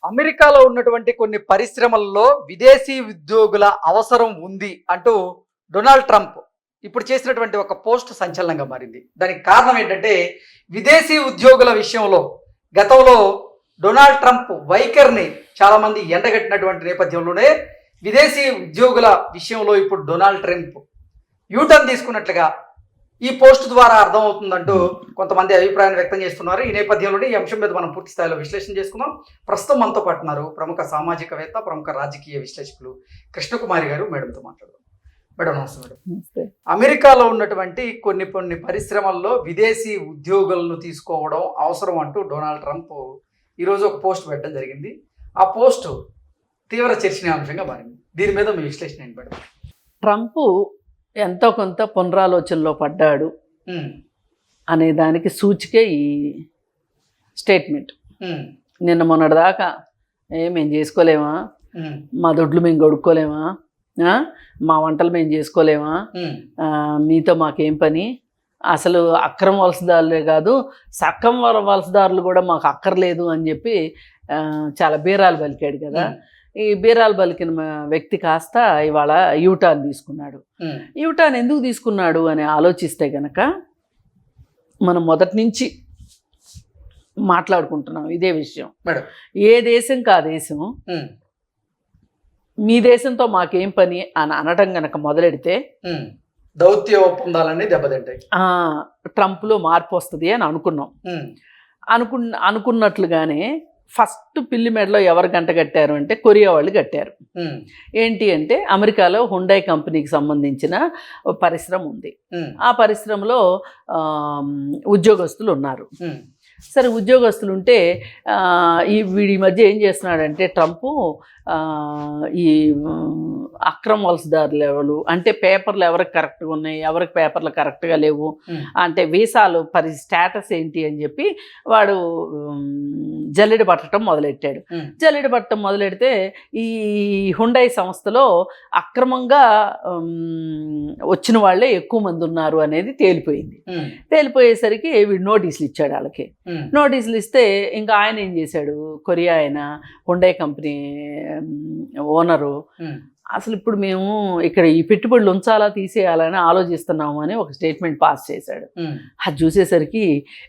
అమెరికాలో ఉన్నటువంటి కొన్ని పరిశ్రమల్లో విదేశీ ఉద్యోగుల అవసరం ఉంది అంటూ డొనాల్డ్ ట్రంప్ ఇప్పుడు చేసినటువంటి ఒక పోస్ట్ సంచలనంగా మారింది. దానికి కారణం ఏంటంటే విదేశీ ఉద్యోగుల విషయంలో గతంలో డొనాల్డ్ ట్రంప్ వైఖరిని చాలామంది ఎండగట్టినటువంటి నేపథ్యంలోనే విదేశీ ఉద్యోగుల విషయంలో ఇప్పుడు డొనాల్డ్ ట్రంప్ యూటర్న్ తీసుకున్నట్లుగా ఈ పోస్ట్ ద్వారా అర్థమవుతుందంటూ కొంతమంది అభిప్రాయాన్ని వ్యక్తం చేస్తున్నారు. ఈ నేపథ్యంలోనే ఈ అంశం మీద మనం పూర్తి స్థాయిలో విశ్లేషణ చేసుకుందాం. ప్రస్తుతం మనతో పాటు ఉన్నారు ప్రముఖ సామాజికవేత్త, ప్రముఖ రాజకీయ విశ్లేషకులు కృష్ణకుమారి గారు. మేడంతో మాట్లాడదాం. మేడం నమస్తే. మేడం, అమెరికాలో ఉన్నటువంటి కొన్ని పరిశ్రమల్లో విదేశీ ఉద్యోగులను తీసుకోవడం అవసరం అంటూ డొనాల్డ్ ట్రంప్ ఈరోజు ఒక పోస్ట్ పెట్టడం జరిగింది. ఆ పోస్ట్ తీవ్ర చర్చనీయాంశంగా మారింది. దీని మీద మీ విశ్లేషణ ఏంటి మేడం? ట్రంప్ ఎంతో కొంత పునరాలోచనలో పడ్డాడు అనే దానికి సూచికే ఈ స్టేట్మెంట్. నిన్న మొన్నటిదాకా మేము చేసుకోలేమా, మా దొడ్లు మేము కొడుక్కోలేమా, మా వంటలు మేము చేసుకోలేమా, మీతో మాకేం పని, అసలు అక్రమ వలసదారులే కాదు సక్రమ వలసదారులు కూడా మాకు అక్కర్లేదు అని చెప్పి చాలా బీరాలు పలికాడు కదా. ఈ బీరాలు పలికిన వ్యక్తి కాస్త ఇవాళ యూటర్న్ తీసుకున్నాడు. యూటర్న్ ఎందుకు తీసుకున్నాడు అని ఆలోచిస్తే గనక మనం మొదటి నుంచి మాట్లాడుకుంటున్నాం ఇదే విషయం. ఏ దేశం కా దేశం మీ దేశంతో మాకేం పని అని అనడం గనక మొదలెడితే దౌత్య ఒప్పందాలన్నీ దెబ్బతింటాయి, ట్రంప్లో మార్పు వస్తుంది అని అనుకున్నట్లుగానే ఫస్ట్ పిల్లి మెడలో ఎవరు గంట కట్టారు అంటే కొరియా వాళ్ళు కట్టారు. ఏంటి అంటే అమెరికాలో హుండై కంపెనీకి సంబంధించిన పరిశ్రమ ఉంది. ఆ పరిశ్రమలో ఉద్యోగస్తులు ఉన్నారు. సరే, ఉద్యోగస్తులు ఉంటే వీడి మధ్య ఏం చేస్తున్నాడంటే ట్రంప్ ఈ అక్రమ వలసదారులు ఎవరు అంటే పేపర్లు ఎవరికి కరెక్ట్గా ఉన్నాయి, ఎవరికి పేపర్లు కరెక్ట్గా లేవు, అంటే వీసాలు స్టేటస్ ఏంటి అని చెప్పి వాడు జల్లెడ పట్టడం మొదలెట్టాడు. జల్లెడ పట్టడం మొదలెడితే ఈ హుండై సంస్థలో అక్రమంగా వచ్చిన వాళ్ళే ఎక్కువ మంది ఉన్నారు అనేది తేలిపోయింది. తేలిపోయేసరికి వీడు నోటీసులు ఇచ్చాడు వాళ్ళకి. నోటీసులు ఇస్తే ఇంకా ఆయన ఏం చేశాడు, కొరియా ఆయన హుండై కంపెనీ ఓనరు, అసలు ఇప్పుడు మేము ఇక్కడ ఈ పెట్టుబడులు ఉంచాలా తీసేయాలని ఆలోచిస్తున్నాము అని ఒక స్టేట్మెంట్ పాస్ చేశాడు. అది చూసేసరికి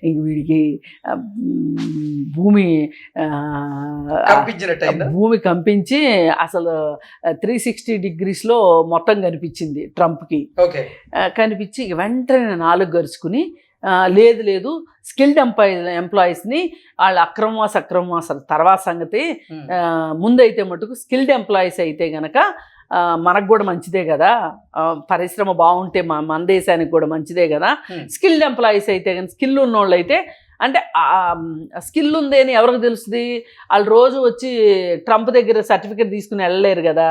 ఇంక వీడికి భూమి కంపించి అసలు 360 degrees మొత్తం కనిపించింది ట్రంప్కి. కనిపించి వెంటనే 4 గరుచుకుని లేదు స్కిల్డ్ ఎంప్లాయీస్ని వాళ్ళు అక్రమ అసలు తర్వాత సంగతి, ముందైతే మటుకు స్కిల్డ్ ఎంప్లాయీస్ అయితే గనక మనకు కూడా మంచిదే కదా, పరిశ్రమ బాగుంటే మన దేశానికి కూడా మంచిదే కదా. స్కిల్డ్ ఎంప్లాయీస్ అయితే కానీ స్కిల్ ఉన్నోళ్ళు అయితే అంటే స్కిల్ ఉంది అని ఎవరికి తెలుస్తుంది? వాళ్ళు రోజు వచ్చి ట్రంప్ దగ్గర సర్టిఫికేట్ తీసుకుని వెళ్ళలేరు కదా,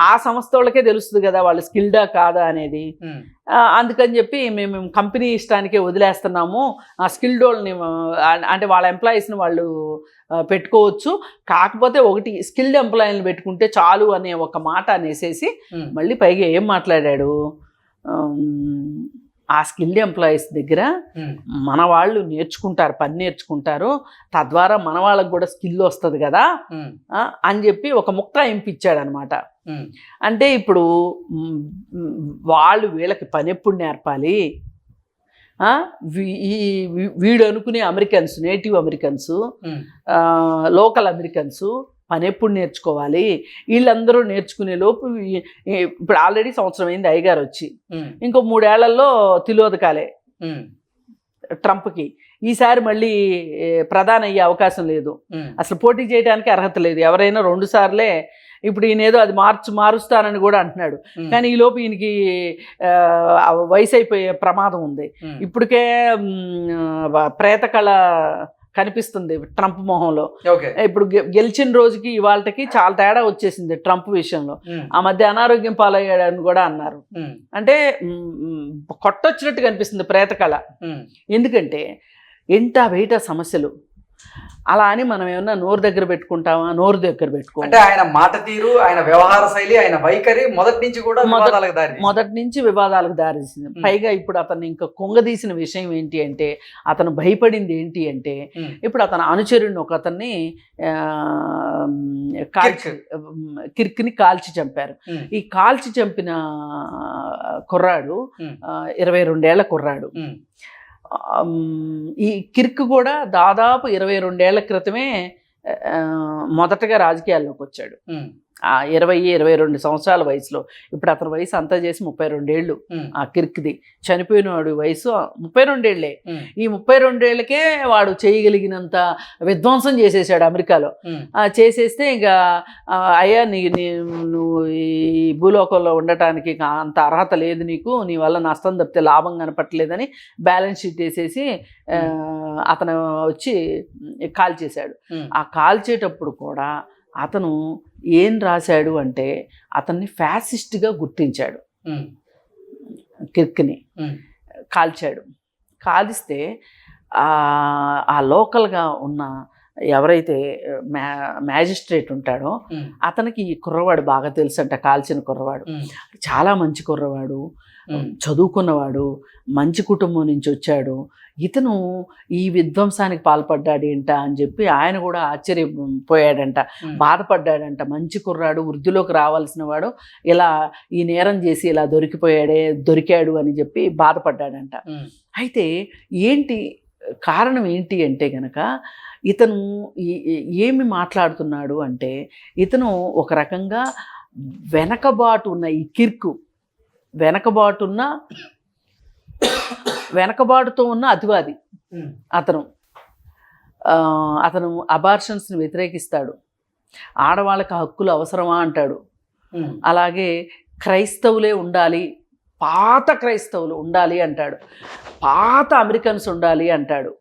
ఆ సంస్థ వాళ్ళకే తెలుస్తుంది కదా వాళ్ళు స్కిల్డా కాదా అనేది. అందుకని చెప్పి మేము కంపెనీ ఇష్టానికే వదిలేస్తున్నాము, ఆ స్కిల్డ్ వాళ్ళని అంటే వాళ్ళ ఎంప్లాయీస్ని వాళ్ళు పెట్టుకోవచ్చు, కాకపోతే ఒకటి స్కిల్డ్ ఎంప్లాయీని పెట్టుకుంటే చాలు అనే ఒక మాట అనేసేసి మళ్ళీ పైగా ఏం మాట్లాడాడు, ఆ స్కిల్డ్ ఎంప్లాయీస్ దగ్గర మన వాళ్ళు నేర్చుకుంటారు, పని నేర్చుకుంటారు, తద్వారా మన వాళ్ళకి కూడా స్కిల్ వస్తుంది కదా అని చెప్పి ఒక ముక్క ఇంపిచ్చాడు అనమాట. అంటే ఇప్పుడు వాళ్ళు వీళ్ళకి పని ఎప్పుడు నేర్పాలి, వీడు అనుకునే Americans, native Americans, local Americans పని ఎప్పుడు నేర్చుకోవాలి, వీళ్ళందరూ నేర్చుకునే లోపు ఇప్పుడు ఆల్రెడీ సంవత్సరం అయింది అయ్యగారు వచ్చి, ఇంకో 3 ఏళ్లలో తిలోదకాలే ట్రంప్కి. ఈసారి మళ్ళీ ప్రధాని అయ్యే అవకాశం లేదు, అసలు పోటీ చేయడానికి అర్హత లేదు. ఎవరైనా 2 సార్లే. ఇప్పుడు ఈయనేదో అది మారుస్తానని కూడా అంటున్నాడు, కానీ ఈలోపు ఈయనకి వయసు అయిపోయే ప్రమాదం ఉంది. ఇప్పటికే ప్రేతకళ కనిపిస్తుంది ట్రంప్ మొహంలో. ఇప్పుడు గెలిచిన రోజుకి ఇవాళకి చాలా తేడా వచ్చేసింది ట్రంప్ విషయంలో. ఆ మధ్య అనారోగ్యం పాలయ్యాడని కూడా అన్నారు. అంటే కొట్టొచ్చినట్టు కనిపిస్తుంది ప్రేతకళ. ఎందుకంటే ఎంత బయట సమస్యలు, అలా అని మనం ఏమన్నా నోరు దగ్గర పెట్టుకుంటామా? నోరు దగ్గర పెట్టుకో. అంటే ఆయన మాట తీరు, ఆయన వ్యవహార శైలి, ఆయన వైఖరి మొదటి నుంచి వివాదాలకు దారితీసింది. పైగా ఇప్పుడు అతను ఇంకా కొంగదీసిన విషయం ఏంటి అంటే, అతను భయపడింది ఏంటి అంటే, ఇప్పుడు అతను అనుచరుడిని ఒక అతన్ని కాల్చి కిర్క్ని కాల్చి చంపారు. ఈ కాల్చి చంపిన కుర్రాడు 22 ఏళ్ల కుర్రాడు. ఈ కిర్క్ కూడా దాదాపు 22 ఏళ్ల క్రితమే మొదటగా రాజకీయాల్లోకి వచ్చాడు. 22 సంవత్సరాల వయసులో. ఇప్పుడు అతని వయసు అంతా చేసి 32 ఏళ్ళు. ఆ కిర్క్ది చనిపోయిన వాడి వయసు 32 ఏళ్లే. ఈ 32 ఏళ్ళకే వాడు చేయగలిగినంత విధ్వంసం చేసేసాడు అమెరికాలో. చేసేస్తే ఇంకా అయ్యా నువ్వు ఈ భూలోకంలో ఉండటానికి అంత అర్హత లేదు నీకు, నీ వల్ల నష్టం తప్పితే లాభం కనపట్టలేదని బ్యాలెన్స్ షీట్ వేసేసి అతను వచ్చి కాల్చేశాడు. ఆ కాల్చేటప్పుడు కూడా అతను ఏం రాశాడు అంటే అతన్ని ఫ్యాసిస్ట్గా గుర్తించాడు. కిర్క్ని కాల్చాడు. కాలిస్తే ఆ లోకల్గా ఉన్న ఎవరైతే మ్యాజిస్ట్రేట్ ఉంటాడో అతనికి ఈ కుర్రవాడు బాగా తెలుసంట. కాల్చిన కుర్రవాడు చాలా మంచి కుర్రవాడు, చదువుకున్నవాడు, మంచి కుటుంబం నుంచి వచ్చాడు. ఇతను ఈ విధ్వంసానికి పాల్పడ్డాడు ఏంట అని చెప్పి ఆయన కూడా ఆశ్చర్యపోయాడంట, బాధపడ్డాడంట. మంచి కుర్రాడు, వృద్ధిలోకి రావాల్సిన వాడు ఇలా ఈ నేరం చేసి ఇలా దొరికాడు అని చెప్పి బాధపడ్డాడంట. అయితే కారణం ఏంటి అంటే గనక ఇతను ఏమి మాట్లాడుతున్నాడు అంటే ఇతను ఒక రకంగా వెనకబాటు ఉన్న ఈ కిర్కు వెనకబాటుతో ఉన్న అతివాది అతను అబార్షన్స్ని వ్యతిరేకిస్తాడు. ఆడవాళ్ళకి హక్కులు అవసరమా అంటాడు. అలాగే క్రైస్తవులే ఉండాలి, పాత క్రైస్తవులు ఉండాలి అంటాడు, పాత అమెరికన్స్ ఉండాలి అంటాడు.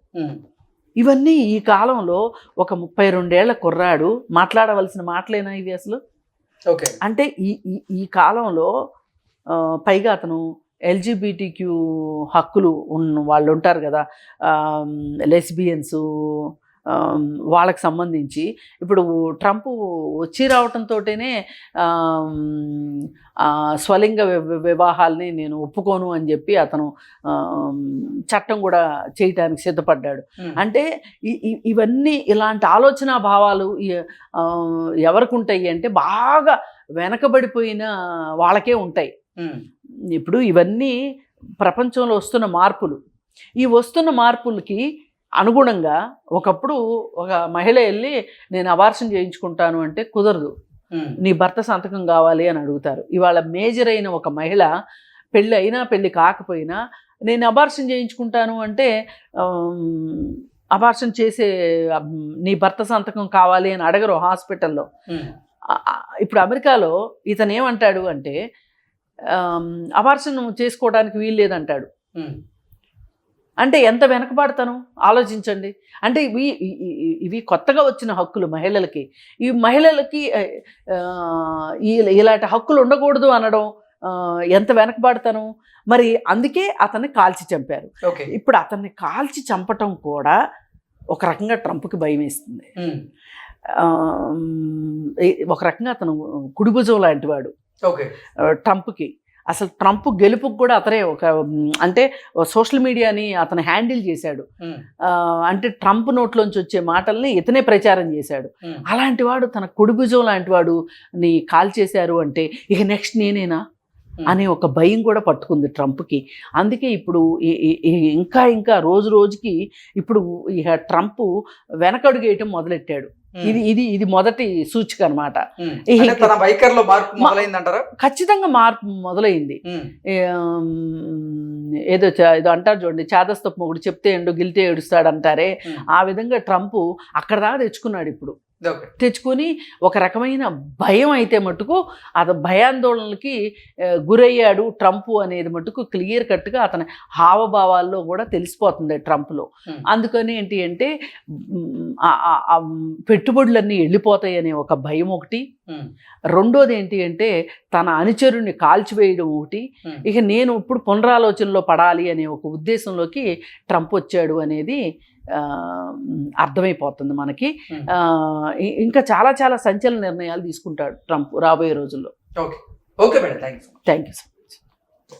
ఇవన్నీ ఈ కాలంలో ఒక 32 ఏళ్ల కుర్రాడు మాట్లాడవలసిన మాటలేనా ఇవి అసలు? అంటే ఈ కాలంలో పైగా అతను ఎల్జిబిటిక్యూ హక్కులు వాళ్ళు ఉంటారు కదా, లెస్బియన్స్, వాళ్ళకి సంబంధించి ఇప్పుడు ట్రంప్ వచ్చి రావటంతోనే స్వలింగ వివాహాల్ని నేను ఒప్పుకోను అని చెప్పి అతను చట్టం కూడా చేయటానికి సిద్ధపడ్డాడు. అంటే ఇవన్నీ ఇలాంటి ఆలోచన భావాలు ఎవరికి ఉంటాయి అంటే బాగా వెనకబడిపోయిన వాళ్ళకే ఉంటాయి. ఇప్పుడు ఇవన్నీ ప్రపంచంలో వస్తున్న మార్పులు. ఈ వస్తున్న మార్పులకి అనుగుణంగా ఒకప్పుడు ఒక మహిళ వెళ్ళి నేను అబార్షన్ చేయించుకుంటాను అంటే కుదరదు, నీ భర్త సంతకం కావాలి అని అడుగుతారు. ఇవాళ మేజర్ అయిన ఒక మహిళ పెళ్ళి అయినా పెళ్ళి కాకపోయినా నేను అబార్షన్ చేయించుకుంటాను అంటే అబార్షన్ చేసే నీ భర్త సంతకం కావాలి అని అడగరు హాస్పిటల్లో. ఇప్పుడు అమెరికాలో ఇతను ఏమంటాడు అంటే అబార్షన్ చేసుకోవడానికి వీలు లేదంటాడు. అంటే ఎంత వెనకబడతాను ఆలోచించండి. అంటే ఇవి కొత్తగా వచ్చిన హక్కులు మహిళలకి. ఈ మహిళలకి ఇలాంటి హక్కులు ఉండకూడదు అనడం ఎంత వెనకబడతాను. మరి అందుకే అతన్ని కాల్చి చంపారు. ఇప్పుడు అతన్ని కాల్చి చంపటం కూడా ఒక రకంగా ట్రంప్కి భయం వేస్తుంది. ఒక రకంగా అతను కుడిభుజం లాంటి వాడు ట్రంప్కి. అసలు ట్రంప్ గెలుపుకి కూడా అతనే అంటే సోషల్ మీడియాని అతను హ్యాండిల్ చేశాడు. అంటే ట్రంప్ నోట్లోంచి వచ్చే మాటల్ని ఇతనే ప్రచారం చేశాడు. అలాంటి వాడు తన కుడిభుజం లాంటి వాడు నీ కాల్ చేశారు అంటే ఇక నెక్స్ట్ నేనేనా అనే ఒక భయం కూడా పట్టుకుంది ట్రంప్కి. అందుకే ఇప్పుడు ఇంకా రోజుకి ఇప్పుడు ఇక ట్రంప్ వెనకడుగేయటం మొదలెట్టాడు. ఇది మొదటి సూచిక అనమాట. ఖచ్చితంగా మార్పు మొదలైంది. ఏదో అంటారు చూడండి, చేదస్తపు మొగుడు చెప్తే ఎండు గిల్తే ఏడుస్తాడు అంటారే, ఆ విధంగా ట్రంప్ అక్కడ దాకా తెచ్చుకున్నాడు. ఇప్పుడు తెచ్చుకొని ఒక రకమైన భయం అయితే మటుకు భయాందోళనలకి గురయ్యాడు ట్రంప్ అనేది మటుకు క్లియర్ కట్గా అతని హావభావాల్లో కూడా తెలిసిపోతుంది ట్రంప్లో. అందుకని ఏంటి అంటే పెట్టుబడులన్నీ వెళ్ళిపోతాయి అనే ఒక భయం ఒకటి. రెండోది ఏంటి అంటే తన అనుచరుని కాల్చివేయడం ఒకటి. ఇక నేను ఇప్పుడు పునరాలోచనలో పడాలి అనే ఒక ఉద్దేశంలోకి ట్రంప్ వచ్చాడు అనేది అర్థమైపోతుంది మనకి. ఇంకా చాలా సంచలన నిర్ణయాలు తీసుకుంటాడు ట్రంప్ రాబోయే రోజుల్లో. Okay madam, thank you.